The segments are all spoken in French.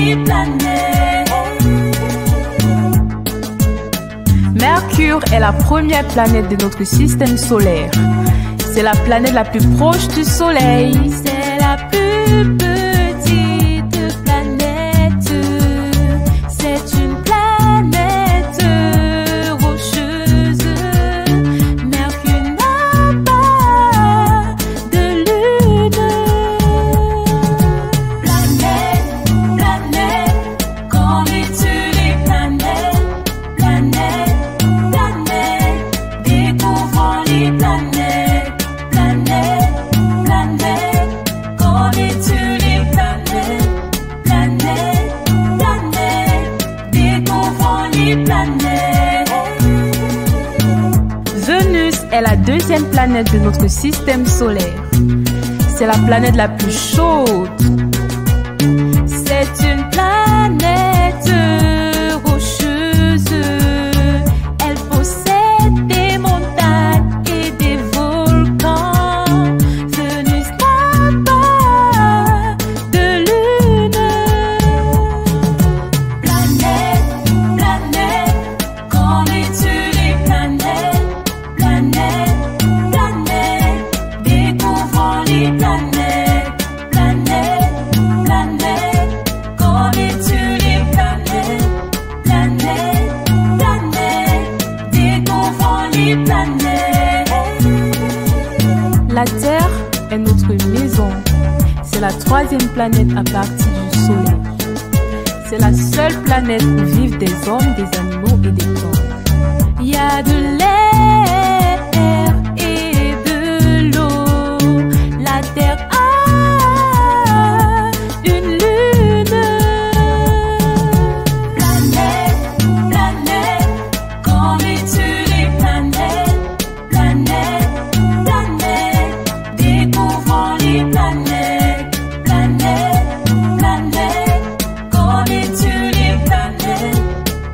les planètes. Mercure est la première planète de notre système solaire. C'est la planète la plus proche du Soleil. C'est la plus petite planète. C'est une planète rocheuse. Mercure n'a pas de lune. Planète, planète, connais-tu les planètes? Planète, planète, découvrons les planètes. Vénus est la deuxième planète de notre système solaire. C'est la planète la plus chaude. C'est une planète rocheuse. Elle possède des montagnes et des volcans. Vénus n'a pas de lune. Planète, planète, connais-tu les planètes? Planète, planète, découvrons les planètes. Planète, planète, connais-tu les planètes? Planète, planète, découvrons les planètes. La Terre est notre maison. C'est la troisième planète à partir du Soleil. C'est la seule planète où vivent des hommes, des animaux et des plantes. Il y a de l'air et de l'eau. La Terre a une lune. Planète, planète, connais-tu les planètes? Planète, planète, découvrons les planètes. Planète, planète, connais-tu les planètes?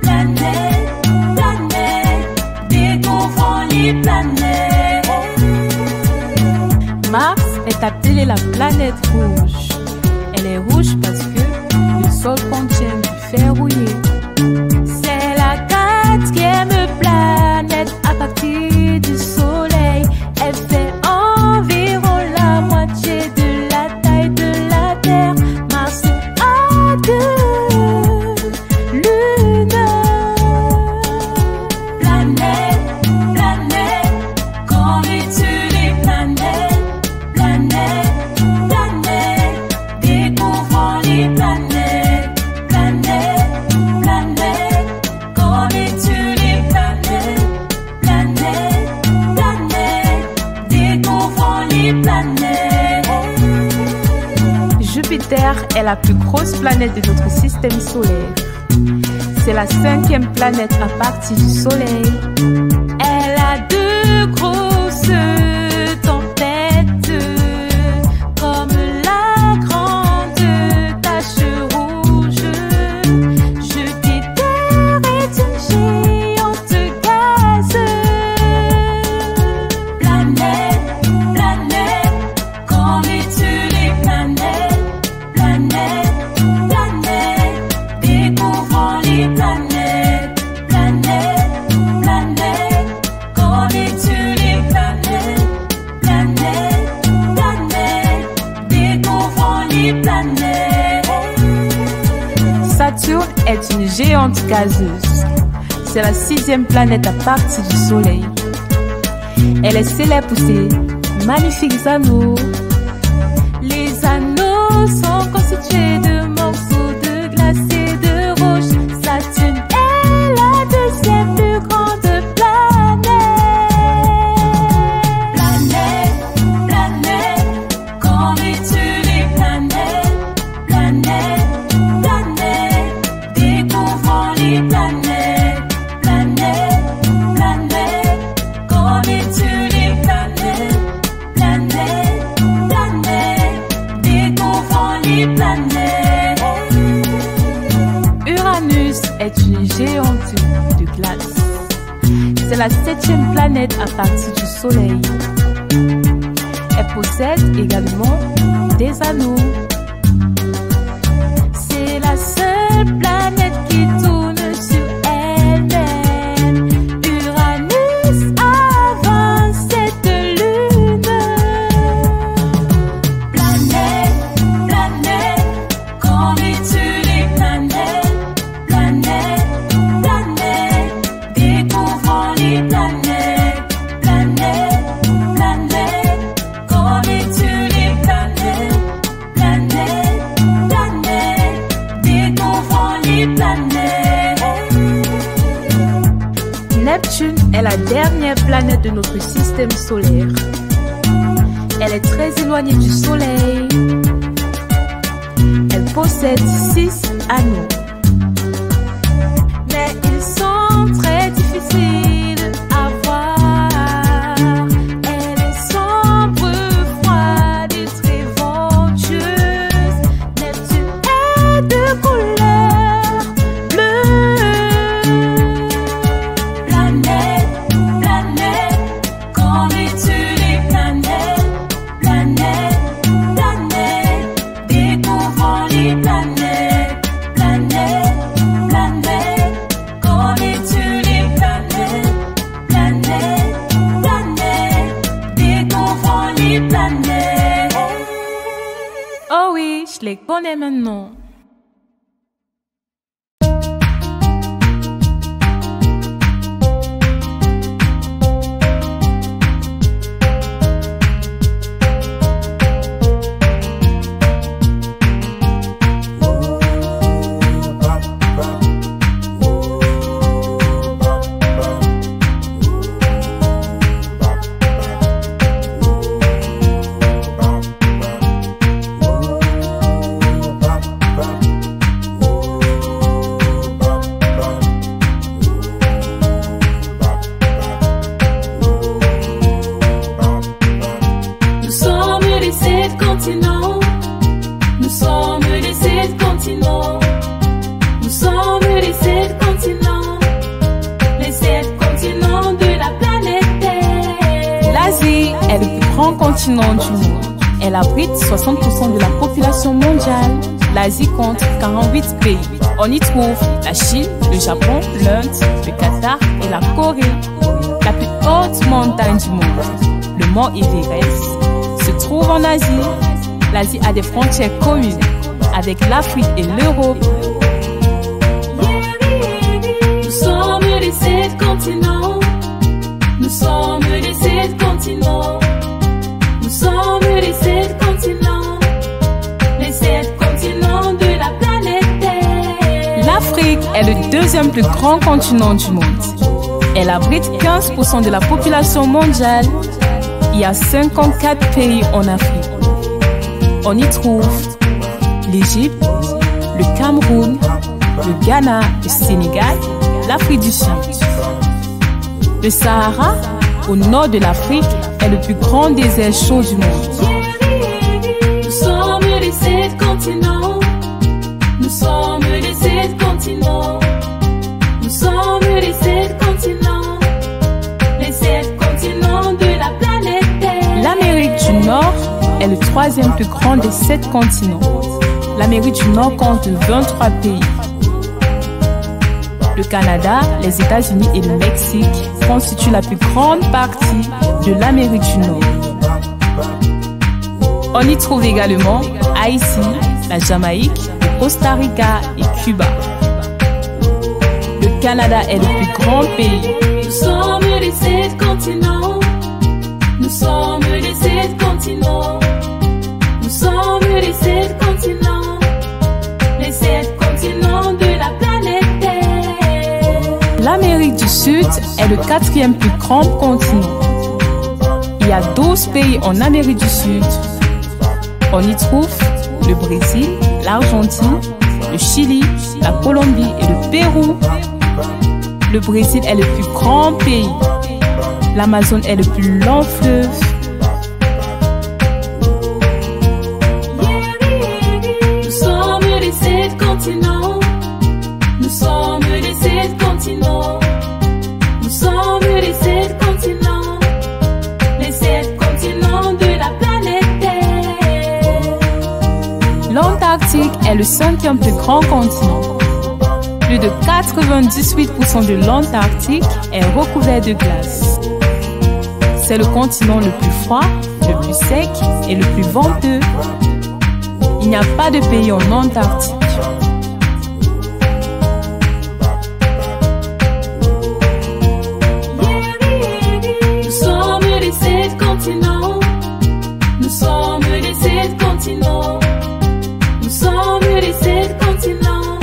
Planète, planète, découvrons les planètes. Mars est appelée la planète rouge. Elle est rouge parce que le sol contient du fer rouillé. C'est la quatrième planète à partir du Soleil. Elle fait environ la moitié de la taille de la Terre. Mars a deux lunes. Planète, planète, connais-tu les planètes? Planète, planète, découvrons les planètes. Planète, planète, connais-tu les planètes? Planète, planète, découvrons les planètes. Jupiter est la plus grosse planète de notre système solaire. C'est la cinquième planète à partir du Soleil. Elle a de grosses tempêtes, comme la grande tache rouge. Jupiter est une géante gazeuse. Planète, planète, connais-tu les planètes? Planète, planète, découvrons les planètes. Planète, planète, connais-tu les planètes? Planète, planète, découvrons les planètes. Saturne est une géante gazeuse. C'est la sixième planète à partir du Soleil. Elle est célèbre pour ses magnifiques anneaux. Les anneaux sont constitués de morceaux de glace et de roche. Saturne est la deuxième plus grande planète. Planète, planète, connais-tu les planètes? Planète, planète, découvrons les planètes. Planète, planète, connais-tu les planètes? Planète, planète, découvrons les planètes. Uranus est une géante de glace. C'est la septième planète à partir du Soleil. Elle possède également des anneaux. C'est la seule les planètes. Neptune est la dernière planète de notre système solaire. Elle est très éloignée du Soleil. Elle possède 6 anneaux. Mais ils sont très difficiles à voir. Elle est sombre, froide et très ventureuse. Neptune est de couleur bleue. Planète, planète, connais-tu les planètes? Planète, planète, découvrons les planètes. Planète, planète, connais-tu les planètes? Planète, planète, découvrons les planètes. Oh oui, je les connais maintenant. Nous sommes les 7 continents. Nous sommes les 7 continents. Nous sommes les 7 continents. Les 7 continents de la planète Terre. L'Asie est le plus grand continent du monde. Elle abrite 60% de la population mondiale. L'Asie compte 48 pays. On y trouve la Chine, le Japon, l'Inde, le Qatar et la Corée. La plus haute montagne du monde, le mont Everest, se trouve en Asie. L'Asie a des frontières communes avec l'Afrique et l'Europe. Nous sommes les 7 continents. Nous sommes les 7 continents. Nous sommes les 7 continents. Les 7 continents de la planète Terre. L'Afrique est le deuxième plus grand continent du monde. Elle abrite 15% de la population mondiale. Il y a 54 pays en Afrique. On y trouve l'Égypte, le Cameroun, le Ghana, le Sénégal, l'Afrique du Sud. Le Sahara, au nord de l'Afrique, est le plus grand désert chaud du monde. Nous sommes les 7 continents. Nous sommes les 7 continents. Nous sommes les 7 continents. Les 7 continents de la planète Terre. L'Amérique du Nord est le troisième plus grand des 7 continents. L'Amérique du Nord compte 23 pays. Le Canada, les États-Unis et le Mexique constituent la plus grande partie de l'Amérique du Nord. On y trouve également Haïti, la Jamaïque, le Costa Rica et Cuba. Le Canada est le plus grand pays. Nous sommes les 7 continents. Nous sommes les 7 continents. Nous sommes les 7 continents. Les 7 continents de la planète Terre. L'Amérique du Sud est le 4e plus grand continent. Il y a 12 pays en Amérique du Sud. On y trouve le Brésil, l'Argentine, le Chili, la Colombie et le Pérou. Le Brésil est le plus grand pays. L'Amazone est le plus long fleuve. Nous sommes les 7 continents. Nous sommes les 7 continents. Nous sommes les 7 continents. Les 7 continents de la planète Terre. L'Antarctique est le 5e plus grand continent. Plus de 98% de l'Antarctique est recouvert de glace. C'est le continent le plus froid, le plus sec et le plus venteux. Il n'y a pas de pays en Antarctique. Nous sommes les 7 continents. Nous sommes les 7 continents. Nous sommes les 7 continents.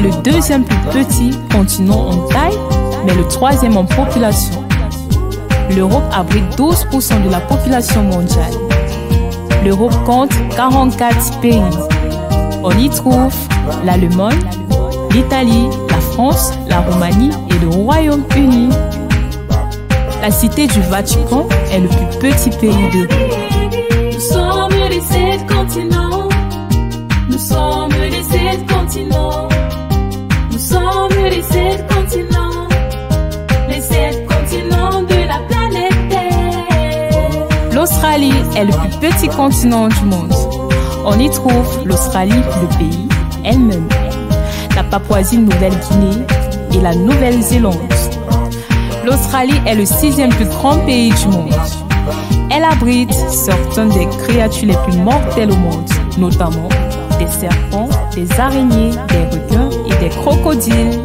le deuxième plus petit continent en taille, mais le troisième en population. L'Europe abrite 12% de la population mondiale. L'Europe compte 44 pays. On y trouve l'Allemagne, l'Italie, la France, la Roumanie et le Royaume-Uni. La cité du Vatican est le plus petit pays d'Europe. Nous sommes les 7 continents. Nous sommes les 7 continents. Nous sommes les 7 continents. Les 7 continents de la planète Terre. L'Australie est le plus petit continent du monde. On y trouve l'Australie, le pays elle-même, la Papouasie-Nouvelle-Guinée et la Nouvelle-Zélande. L'Australie est le 6e plus grand pays du monde. Elle abrite certaines des créatures les plus mortelles au monde, notamment des serpents, des araignées, des requins et des crocodiles.